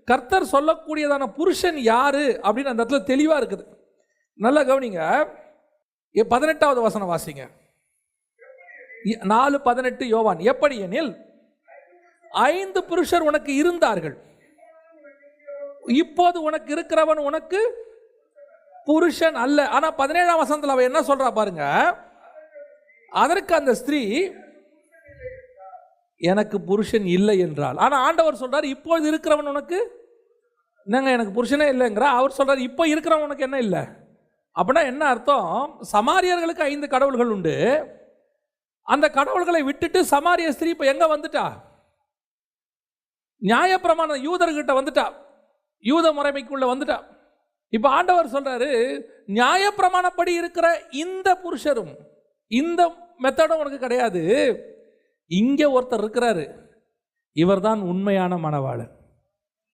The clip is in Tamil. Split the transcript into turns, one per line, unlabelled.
கர்த்தர் சொல்லக்கூடியதான புருஷன் யாரு அப்படின்னு அந்த இடத்துல தெளிவா இருக்குது. நல்லா கவனிங்க. 18வது வசனம் வாசிங்க. 4:18 யோவான். எப்படி எனில் 5 புருஷர் உனக்கு இருந்தார்கள், இப்போது உனக்கு இருக்கிறவன் உனக்கு புருஷன் அல்ல. ஆனா 17ஆம் வசனத்தில் அவ என்ன சொல்றா பாருங்க. அதற்கு அந்த ஸ்திரீ எனக்கு புருஷன் இல்லை என்றால். ஆனா ஆண்டவர் சொல்றாரு இப்போது இருக்கிறவன் உனக்கு என்னங்க எனக்கு புருஷனே இல்லைங்கிற. அவர் சொல்றாரு இப்போ இருக்கிறவன் உனக்கு என்ன இல்லை. அப்படின்னா என்ன அர்த்தம்? சமாரியர்களுக்கு 5 கடவுள்கள் உண்டு. அந்த கடவுள்களை விட்டுட்டு சமாரிய ஸ்திரீ இப்போ எங்க வந்துட்டா? நியாயப்பிரமாண யூதர்கிட்ட வந்துட்டா, யூத முறைமைக்குள்ள வந்துட்டா. இப்ப ஆண்டவர் சொல்றாரு நியாயப்பிரமாணப்படி இருக்கிற இந்த புருஷரும் இந்த மெத்தடும் உனக்கு கிடையாது. இங்க ஒருத்தர் இருக்கிறாரு, இவர்தான் உண்மையான மணவாளன்.